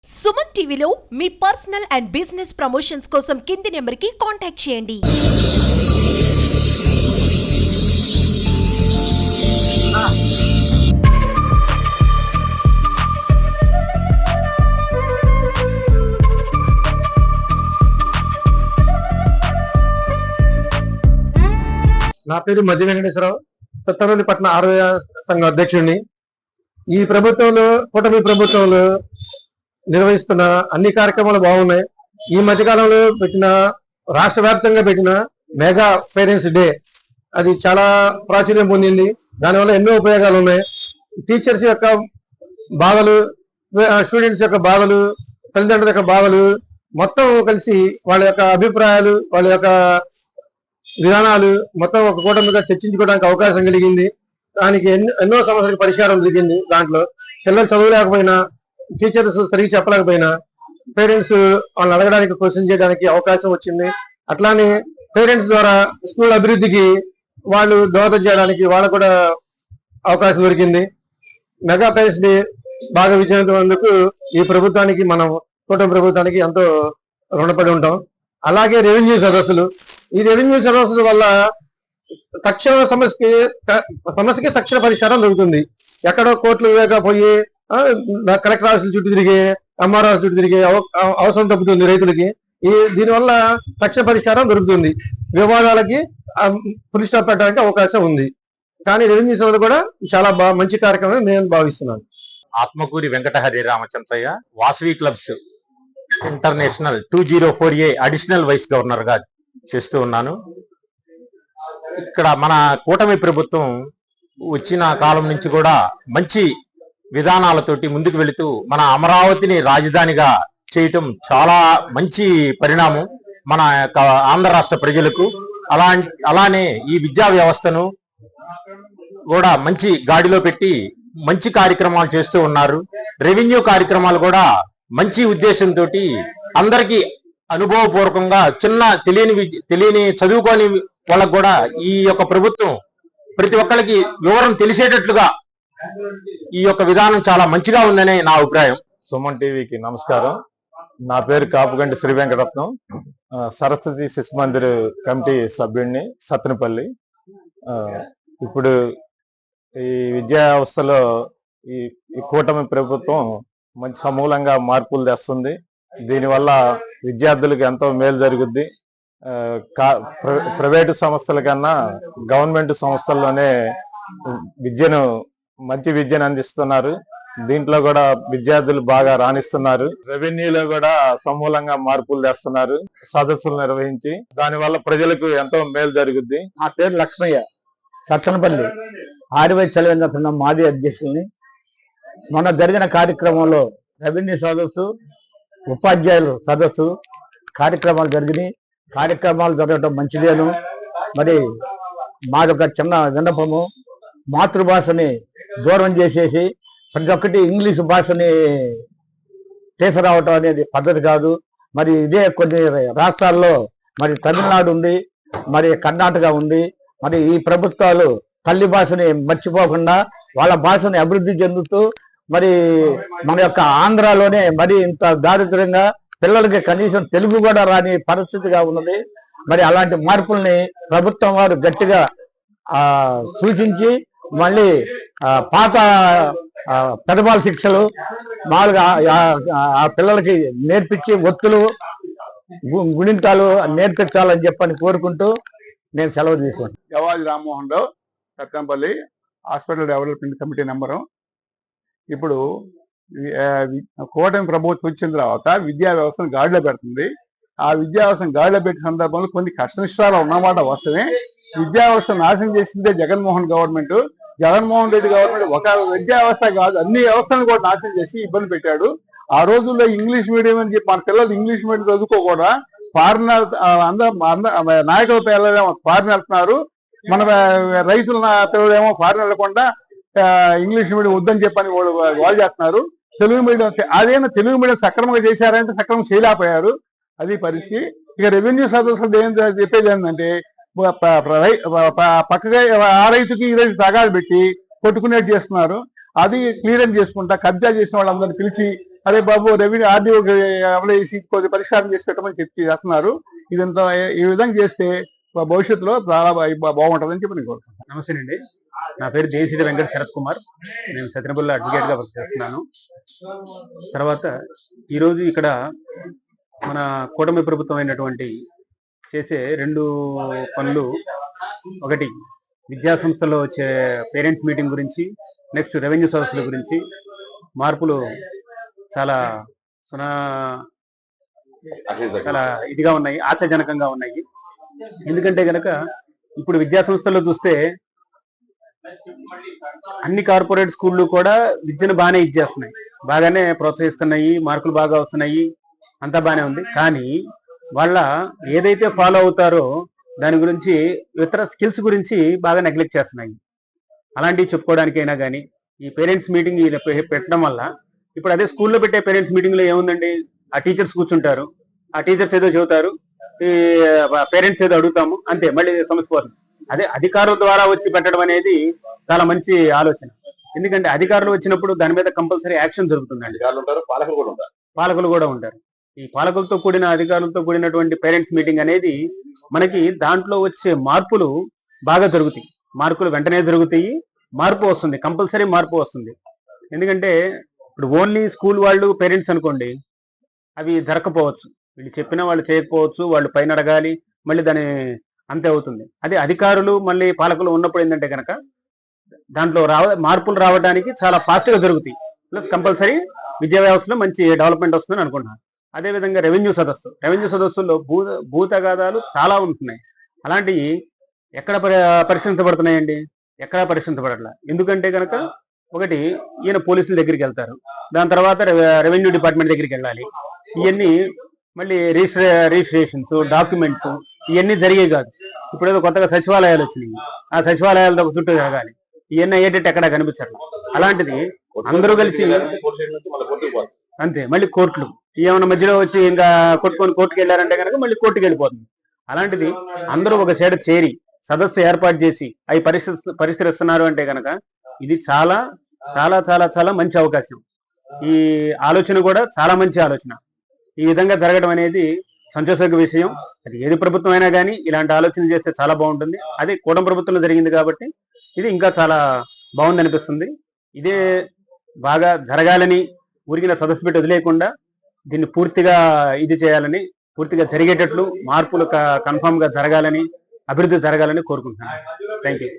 సుమన్ టీవీలో మీ personal and business promotions కోసం కింది నెంబర్కి కాంటాక్ట్ చేయండి. నా పేరు మధ్య వెంకటేశ్వరరావు, సత్తనపల్లి ఆరోగ్య సంఘ అధ్యక్షుడిని. ఈ ప్రభుత్వంలో, కూటమి ప్రభుత్వంలో నిర్వహిస్తున్న అన్ని కార్యక్రమాలు బాగున్నాయి. ఈ మధ్యకాలంలో పెట్టిన, రాష్ట్ర వ్యాప్తంగా పెట్టిన మెగా పేరెంట్స్ డే అది చాలా ప్రాచుర్యం పొందింది. దానివల్ల ఎన్నో ఉపయోగాలు ఉన్నాయి. టీచర్స్ యొక్క బాధలు, స్టూడెంట్స్ యొక్క బాధలు, తల్లిదండ్రుల యొక్క బాధలు మొత్తం కలిసి వాళ్ళ యొక్క అభిప్రాయాలు, వాళ్ళ యొక్క విధానాలు మొత్తం ఒక కూటమిగా చర్చించుకోవడానికి అవకాశం కలిగింది. దానికి ఎన్నో సమస్యలకు పరిష్కారం జరిగింది. దాంట్లో పిల్లలు చదవలేకపోయినా, టీచర్స్ సరిగ్గా చెప్పలేకపోయినా పేరెంట్స్ వాళ్ళని అడగడానికి, క్వశ్చన్ చేయడానికి అవకాశం వచ్చింది. అట్లానే పేరెంట్స్ ద్వారా స్కూల్ అభివృద్ధికి వాళ్ళు దోహదం చేయడానికి వాళ్ళకు కూడా అవకాశం దొరికింది. మెగా పేరెంట్స్ డే బాగా విజయవంతమైనందుకు ఈ ప్రభుత్వానికి, మనం కూటమి ప్రభుత్వానికి ఎంతో రుణపడి ఉంటాం. అలాగే రెవెన్యూ సదస్సులు, ఈ రెవెన్యూ సదస్సుల వల్ల తక్షణ సమస్యకి తక్షణ పరిష్కారం దొరుకుతుంది. ఎక్కడో కోర్టులు పోయి కలెక్టర్ ఆఫీసుల చుట్టూ తిరిగి, ఎంఆర్ఓ చుట్టూ తిరిగే అవసరం తప్పుతుంది రైతులకి. దీనివల్ల తక్షణ పరిష్కారం దొరుకుతుంది. వివాదాలకి ఫుల్ స్టాప్ పెట్టడానికి అవకాశం ఉంది. కానీ రెవెన్యూ సభలు కూడా చాలా మంచి కార్యక్రమం నేను భావిస్తున్నాను. Atmakuri Venkata Hari Ramachandraiah, Vasavi clubs international 204A additional vice governor గా చేస్తూ ఉన్నాను. ఇక్కడ మన కూటమి ప్రభుత్వం వచ్చిన కాలం నుంచి కూడా మంచి విధానాలతోటి ముందుకు వెళుతూ మన అమరావతిని రాజధానిగా చేయటం చాలా మంచి పరిణామం మన ఆంధ్ర రాష్ట్ర ప్రజలకు. అలానే ఈ విద్యా వ్యవస్థను కూడా మంచి గాడిలో పెట్టి మంచి కార్యక్రమాలు చేస్తూ ఉన్నారు. రెవెన్యూ కార్యక్రమాలు కూడా మంచి ఉద్దేశంతో అందరికీ అనుభవపూర్వకంగా, చిన్న తెలియని చదువుకోని వాళ్ళకు కూడా ఈ యొక్క ప్రభుత్వం ప్రతి ఒక్కరికి వివరం తెలిసేటట్లుగా ఈ యొక్క విధానం చాలా మంచిగా ఉందనే నా అభిప్రాయం. సుమన్ టీవీకి నమస్కారం. నా పేరు కాపుగంటి శ్రీ వెంకటరత్నం, సరస్వతి శిశు మందిర్ కమిటీ సభ్యుడిని, సత్తెనపల్లి. ఇప్పుడు ఈ విద్యా వ్యవస్థలో ఈ కూటమి ప్రభుత్వం మంచి సమూలంగా మార్పులు తెస్తుంది. దీనివల్ల విద్యార్థులకు ఎంతో మేలు జరుగుద్ది. ప్రైవేటు సంస్థల కన్నా గవర్నమెంట్ సంస్థల్లోనే మంచి విద్యను అందిస్తున్నారు. దీంట్లో కూడా విద్యార్థులు బాగా రాణిస్తున్నారు. రెవెన్యూలో కూడా సమూలంగా మార్పులు తెస్తున్నారు, సదస్సులు నిర్వహించి. దానివల్ల ప్రజలకు ఎంతో మేలు జరుగుద్ది. నా పేరు లక్ష్మయ్య, సత్తెనపల్లి ఆర్వై చలవేంద్ర మాజీ అధ్యక్షుల్ని. మొన్న జరిగిన కార్యక్రమంలో రెవెన్యూ సదస్సు, ఉపాధ్యాయులు సదస్సు కార్యక్రమాలు జరిగినాయి. కార్యక్రమాలు జరగడం మంచిదేను. మరి మాదొక చిన్న విన్నపము, మాతృభాషని దూరం చేసేసి ప్రతి ఒక్కటి ఇంగ్లీష్ భాషని తీసుకురావటం అనేది పద్ధతి కాదు. మరి ఇదే కొన్ని రాష్ట్రాల్లో, మరి తమిళనాడు ఉంది, మరి కర్ణాటక ఉంది. మరి ఈ ప్రభుత్వాలు తల్లి భాషని మర్చిపోకుండా వాళ్ళ భాషని అభివృద్ధి చెందుతూ, మరి మన యొక్క ఆంధ్రాలోనే మరి ఇంత దారిద్ర్యంగా పిల్లలకి కనీసం తెలుగు కూడా రాని పరిస్థితిగా ఉన్నది. మరి అలాంటి మార్పుల్ని ప్రభుత్వం వారు గట్టిగా సూచించి, మళ్ళీ పాత పెదబాల శిక్షలు మామూలుగా ఆ పిల్లలకి నేర్పించి, ఒత్తులు గుణింతాలు నేర్పించాలని చెప్పని కోరుకుంటూ నేను సెలవు తీసుకుంటాను. Javaji Rammohan Rao, Sattenapalli hospital development committee number. ఇప్పుడు కూటమి ప్రభుత్వం వచ్చిన తర్వాత విద్యా వ్యవస్థను గాడిలో పెడుతుంది. ఆ విద్యా వ్యవస్థను గాడిలో పెట్టే సందర్భంలో కొన్ని కష్టనిష్టాలు ఉన్నమాట వస్తేనే. విద్యా వ్యవస్థ నాశనం చేసిందే జగన్మోహన్ గవర్నమెంట్. జగన్మోహన్ రెడ్డి గవర్నమెంట్ ఒక విద్యా వ్యవస్థ కాదు, అన్ని వ్యవస్థలను కూడా నాశనం చేసి ఇబ్బంది పెట్టాడు. ఆ రోజుల్లో ఇంగ్లీష్ మీడియం అని చెప్పి మన పిల్లలు ఇంగ్లీష్ మీడియం చదువుకోకుండా ఫారినర్ నాయకుల పిల్లలేమో ఫారిన్ వెళ్తున్నారు, మన రైతుల పిల్లలేమో ఫారిన్ వెళ్లకుండా ఇంగ్లీష్ మీడియం వద్దని చెప్పని వాళ్ళు చేస్తున్నారు. తెలుగు మీడియం అదేనా తెలుగు మీడియం సక్రమంగా చేశారంటే సక్రమం చేయలేకపోయారు. అది పరిస్థితి. ఇక రెవెన్యూ సదస్సులు చెప్పేది ఏంటంటే, పక్కగా ఆ రైతుకి ఈ రైతు తగాదు పెట్టి కొట్టుకునేట్టు చేస్తున్నారు. అది క్లియరెన్స్ చేసుకుంటా కబ్జా చేసిన వాళ్ళందరినీ పిలిచి అదే బాబు రెవెన్యూ ఆర్డీఓ అప్లై చేసి కొద్ది పరిష్కారం చేసి పెట్టమని చేస్తున్నారు. ఇదంతా ఈ విధంగా చేస్తే భవిష్యత్తులో చాలా బాగుంటుందని చెప్పి నేను కోరుతున్నాను. నమస్తే అండి, నా పేరు జయశ్రీ వెంకట శరత్ కుమార్. నేను సత్యనపల్లిలో అడ్వకేట్ గా వర్క్ చేస్తున్నాను. తర్వాత ఈరోజు ఇక్కడ మన కూటమి ప్రభుత్వం అయినటువంటి చేసే 2 పనులు, ఒకటి విద్యా సంస్థల్లో వచ్చే పేరెంట్స్ మీటింగ్ గురించి, నెక్స్ట్ రెవెన్యూ సదస్సుల గురించి మార్పులు చాలా చాలా ఇదిగా ఉన్నాయి, ఆశాజనకంగా ఉన్నాయి. ఎందుకంటే గనక ఇప్పుడు విద్యా సంస్థల్లో చూస్తే అన్ని కార్పొరేట్ స్కూళ్ళు కూడా విద్యను బాగానే ఇచ్చేస్తున్నాయి, బాగానే ప్రోత్సహిస్తున్నాయి, మార్కులు బాగా వస్తున్నాయి, అంతా బాగానే ఉంది. కానీ వాళ్ళ ఏదైతే ఫాలో అవుతారో దాని గురించి ఇతర స్కిల్స్ గురించి బాగా నెగ్లెక్ట్ చేస్తున్నాయి. అలాంటివి చెప్పుకోవడానికైనా కానీ ఈ పేరెంట్స్ మీటింగ్ పెట్టడం వల్ల, ఇప్పుడు అదే స్కూల్లో పెట్టే పేరెంట్స్ మీటింగ్ లో ఏముందండి, ఆ టీచర్స్ కూర్చుంటారు, ఆ టీచర్స్ ఏదో చెబుతారు, ఈ పేరెంట్స్ ఏదో అడుగుతాము, అంతే, మళ్ళీ సమస్య పోతుంది. అదే అధికారుల ద్వారా వచ్చి పెట్టడం అనేది చాలా మంచి ఆలోచన. ఎందుకంటే అధికారులు వచ్చినప్పుడు దాని మీద కంపల్సరీ యాక్షన్ జరుగుతుందండి. పాలకులు కూడా ఉంటారు. ఈ పాలకులతో కూడిన అధికారులతో కూడినటువంటి పేరెంట్స్ మీటింగ్ అనేది మనకి దాంట్లో వచ్చే మార్పులు బాగా జరుగుతాయి, మార్పులు వెంటనే జరుగుతాయి, మార్పు వస్తుంది, కంపల్సరీ మార్పు వస్తుంది. ఎందుకంటే ఇప్పుడు ఓన్లీ స్కూల్ వాళ్ళు పేరెంట్స్ అనుకోండి, అవి జరగకపోవచ్చు, వీళ్ళు చెప్పినా వాళ్ళు చేయకపోవచ్చు, వాళ్ళు పైన అడగాలి, మళ్ళీ దాని అంతే అవుతుంది. అదే అధికారులు మళ్ళీ పాలకులు ఉన్నప్పుడు ఏంటంటే కనుక దాంట్లో మార్పులు రావడానికి చాలా ఫాస్ట్ గా జరుగుతాయి. ప్లస్ కంపల్సరీ విద్యా వ్యవస్థలో మంచి డెవలప్మెంట్ వస్తుందని అనుకుంటున్నాను. అదేవిధంగా రెవెన్యూ సదస్సుల్లో భూతగాదాలు చాలా ఉంటున్నాయి. అలాంటివి ఎక్కడ పరిశీలించబడుతున్నాయండి? ఎక్కడా పరిశీలించబడట్లా. ఎందుకంటే కనుక ఒకటి, ఈయన పోలీసుల దగ్గరికి వెళ్తారు, దాని తర్వాత రెవెన్యూ డిపార్ట్మెంట్ దగ్గరికి వెళ్ళాలి, ఇవన్నీ మళ్ళీ రిజిస్ట్రేషన్స్, డాక్యుమెంట్స్ ఇవన్నీ జరిగేవి కాదు. ఇప్పుడు ఏదో కొత్తగా సచివాలయాలు వచ్చినాయి, ఆ సచివాలయాలతో చుట్టూ జరగాలి, ఇవన్నీ అయ్యేటట్టు ఎక్కడా కనిపించట్లేదు. అలాంటిది అందరూ కలిసి అంతే, మళ్ళీ కోర్టులు ఏమైనా మధ్యలో వచ్చి ఇంకా కొట్టుకొని కోర్టుకు వెళ్ళారంటే కనుక మళ్ళీ కోర్టుకు వెళ్ళిపోతుంది. అలాంటిది అందరూ ఒక సైడ్ చేరి సదస్సు ఏర్పాటు చేసి అవి పరిష్కరిస్తున్నారు అంటే కనుక ఇది చాలా చాలా చాలా చాలా మంచి అవకాశం. ఈ ఆలోచన కూడా చాలా మంచి ఆలోచన. ఈ విధంగా జరగడం అనేది సంతోషక విషయం. అది ఏది ప్రభుత్వం అయినా కానీ ఇలాంటి ఆలోచన చేస్తే చాలా బాగుంటుంది. అదే కూటమి ప్రభుత్వంలో జరిగింది కాబట్టి ఇది ఇంకా చాలా బాగుంది అనిపిస్తుంది. ఇదే బాగా జరగాలని, ఊరికిన సదస్సు పెట్టి వదిలేయకుండా దీన్ని పూర్తిగా ఇది చేయాలని, పూర్తిగా జరిగేటట్లు మార్పులు కన్ఫామ్ గా జరగాలని, అభివృద్ధి జరగాలని కోరుకుంటున్నాను. Thank you.